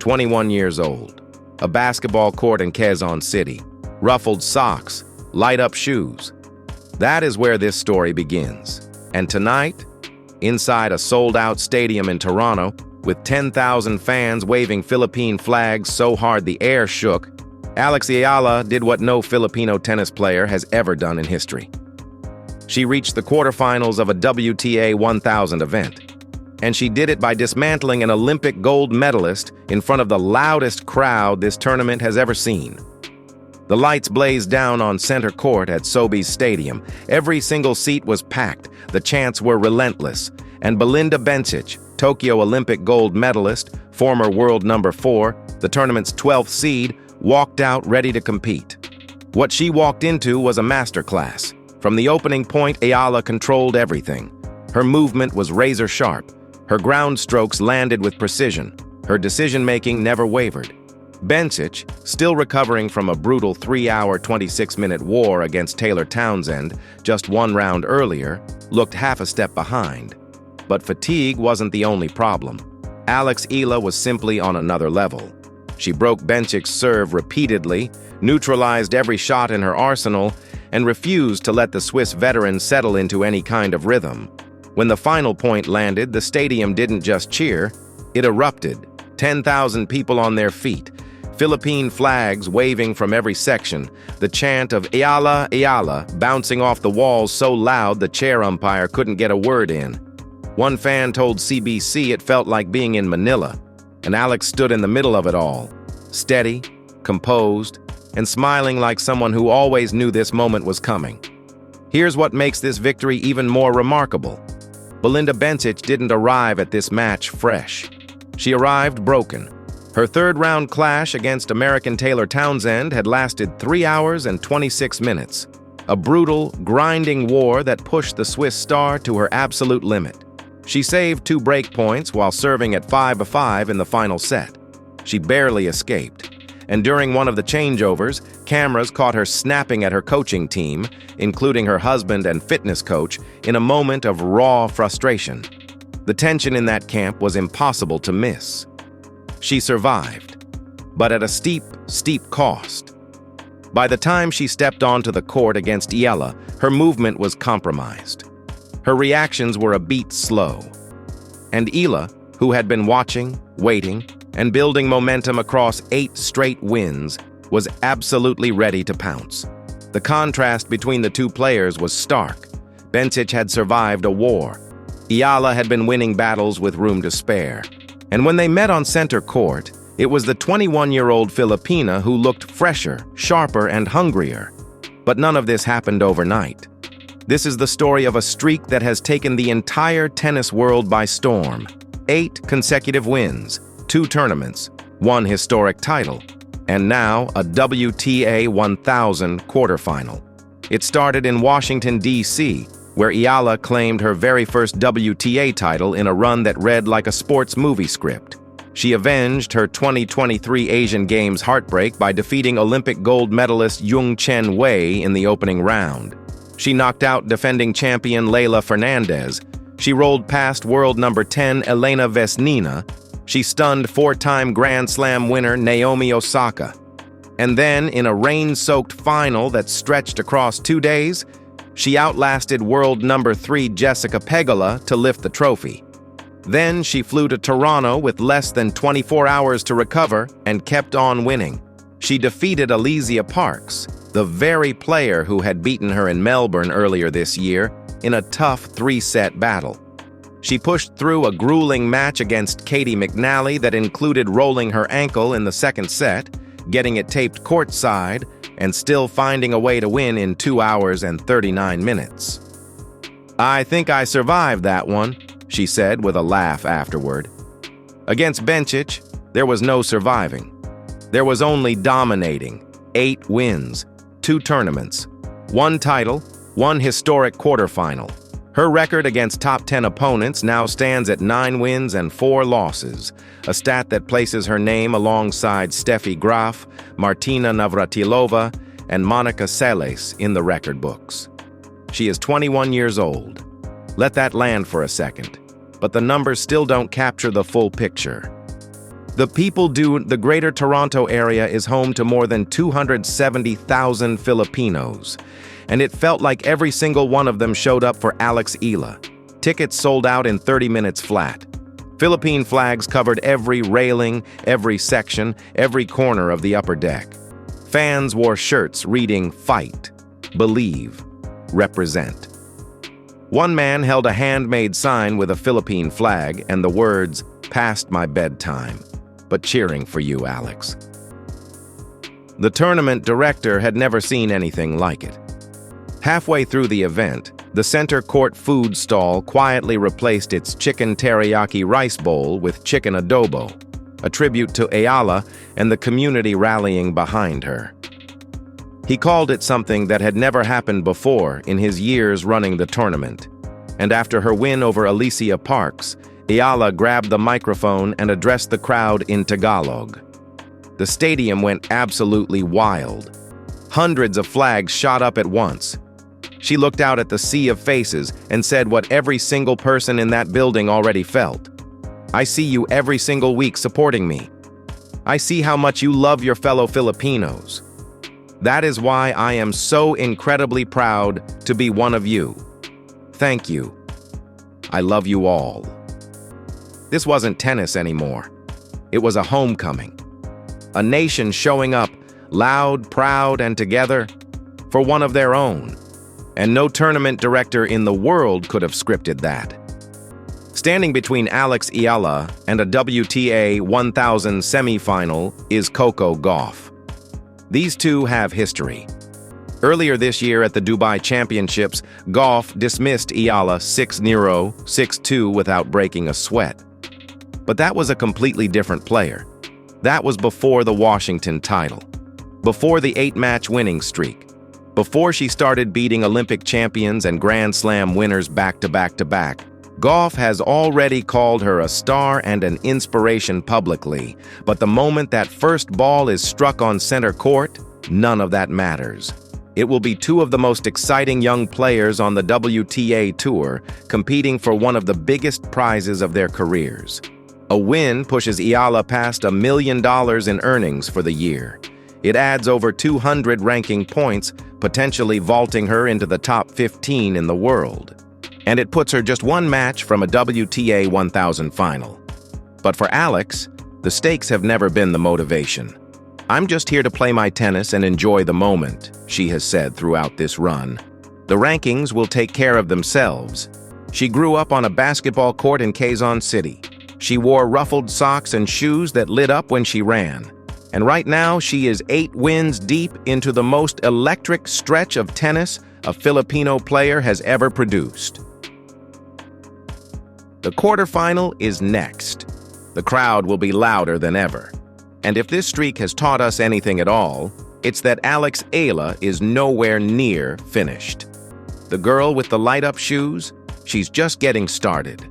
21 years old. A basketball court in Quezon City. Ruffled socks, light-up shoes. That is where this story begins. And tonight, inside a sold-out stadium in Toronto, with 10,000 fans waving Philippine flags so hard the air shook, Eala did what no Filipino tennis player has ever done in history. She reached the quarterfinals of a WTA 1000 event, and she did it by dismantling an Olympic gold medalist in front of the loudest crowd this tournament has ever seen. The lights blazed down on center court at Sobeys Stadium. Every single seat was packed, the chants were relentless, and Belinda Bencic, Tokyo Olympic gold medalist, former world number 4, the tournament's 12th seed, walked out ready to compete. What she walked into was a masterclass. From the opening point, Eala controlled everything. Her movement was razor sharp. Her ground strokes landed with precision. Her decision-making never wavered. Bencic, still recovering from a brutal 3-hour, 26-minute war against Taylor Townsend just one round earlier, looked half a step behind. But fatigue wasn't the only problem. Eala was simply on another level. She broke Bencic's serve repeatedly, neutralized every shot in her arsenal, and refused to let the Swiss veteran settle into any kind of rhythm. When the final point landed, the stadium didn't just cheer, it erupted. 10,000 people on their feet, Philippine flags waving from every section, the chant of Eala, Eala bouncing off the walls so loud the chair umpire couldn't get a word in. One fan told CBC it felt like being in Manila, and Alex stood in the middle of it all, steady, composed, and smiling like someone who always knew this moment was coming. Here's what makes this victory even more remarkable. Belinda Bencic didn't arrive at this match fresh. She arrived broken. Her third-round clash against American Taylor Townsend had lasted 3 hours and 26 minutes. A brutal, grinding war that pushed the Swiss star to her absolute limit. She saved 2 break points while serving at 5-5 in the final set. She barely escaped. And during one of the changeovers, cameras caught her snapping at her coaching team, including her husband and fitness coach, in a moment of raw frustration. The tension in that camp was impossible to miss. She survived, but at a steep, steep cost. By the time she stepped onto the court against Eala, her movement was compromised. Her reactions were a beat slow. And Eala, who had been watching, waiting, and building momentum across 8 straight wins, was absolutely ready to pounce. The contrast between the two players was stark. Bencic had survived a war. Eala had been winning battles with room to spare. And when they met on center court, it was the 21-year-old Filipina who looked fresher, sharper, and hungrier. But none of this happened overnight. This is the story of a streak that has taken the entire tennis world by storm. 8 consecutive wins, 2 tournaments, 1 historic title, and now a WTA 1000 quarterfinal. It started in Washington, D.C., where Eala claimed her very first WTA title in a run that read like a sports movie script. She avenged her 2023 Asian Games heartbreak by defeating Olympic gold medalist Yung Chen Wei in the opening round. She knocked out defending champion Leylah Fernandez. She rolled past world number 10 Elena Vesnina. She stunned 4-time Grand Slam winner Naomi Osaka. And then, in a rain-soaked final that stretched across 2 days, she outlasted world number 3 Jessica Pegula to lift the trophy. Then she flew to Toronto with less than 24 hours to recover and kept on winning. She defeated Alicia Parks, the very player who had beaten her in Melbourne earlier this year, in a tough 3-set battle. She pushed through a grueling match against Katie McNally that included rolling her ankle in the second set, getting it taped courtside, and still finding a way to win in 2 hours and 39 minutes. "I think I survived that one," she said with a laugh afterward. Against Bencic, there was no surviving. There was only dominating. 8 wins, 2 tournaments, 1 title, 1 historic quarterfinal. Her record against top 10 opponents now stands at 9 wins and 4 losses, a stat that places her name alongside Steffi Graf, Martina Navratilova, and Monica Seles in the record books. She is 21 years old. Let that land for a second, but the numbers still don't capture the full picture. The Greater Toronto area is home to more than 270,000 Filipinos, and it felt like every single one of them showed up for Alex Eala. Tickets sold out in 30 minutes flat. Philippine flags covered every railing, every section, every corner of the upper deck. Fans wore shirts reading "Fight, Believe, Represent." One man held a handmade sign with a Philippine flag and the words, "Past my bedtime, but cheering for you, Alex." The tournament director had never seen anything like it. Halfway through the event, the center court food stall quietly replaced its chicken teriyaki rice bowl with chicken adobo, a tribute to Eala and the community rallying behind her. He called it something that had never happened before in his years running the tournament. And after her win over Alicia Parks, Eala grabbed the microphone and addressed the crowd in Tagalog. The stadium went absolutely wild. Hundreds of flags shot up at once. She looked out at the sea of faces and said what every single person in that building already felt. "I see you every single week supporting me. I see how much you love your fellow Filipinos. That is why I am so incredibly proud to be one of you. Thank you. I love you all." This wasn't tennis anymore. It was a homecoming. A nation showing up, loud, proud, and together, for one of their own. And no tournament director in the world could have scripted that. Standing between Alex Eala and a WTA 1000 semifinal is Coco Gauff. These two have history. Earlier this year at the Dubai Championships, Gauff dismissed Eala 6-0, 6-2 without breaking a sweat. But that was a completely different player. That was before the Washington title, before the 8-match winning streak, before she started beating Olympic champions and Grand Slam winners back-to-back-to-back. Gauff has already called her a star and an inspiration publicly, but the moment that first ball is struck on center court, none of that matters. It will be two of the most exciting young players on the WTA Tour, competing for one of the biggest prizes of their careers. A win pushes Eala past $1 million in earnings for the year. It adds over 200 ranking points, potentially vaulting her into the top 15 in the world. And it puts her just one match from a WTA 1000 final. But for Alex, the stakes have never been the motivation. "I'm just here to play my tennis and enjoy the moment," she has said throughout this run. The rankings will take care of themselves. She grew up on a basketball court in Quezon City. She wore ruffled socks and shoes that lit up when she ran. And right now, she is 8 wins deep into the most electric stretch of tennis a Filipino player has ever produced. The quarterfinal is next. The crowd will be louder than ever. And if this streak has taught us anything at all, it's that Alex Eala is nowhere near finished. The girl with the light-up shoes, she's just getting started.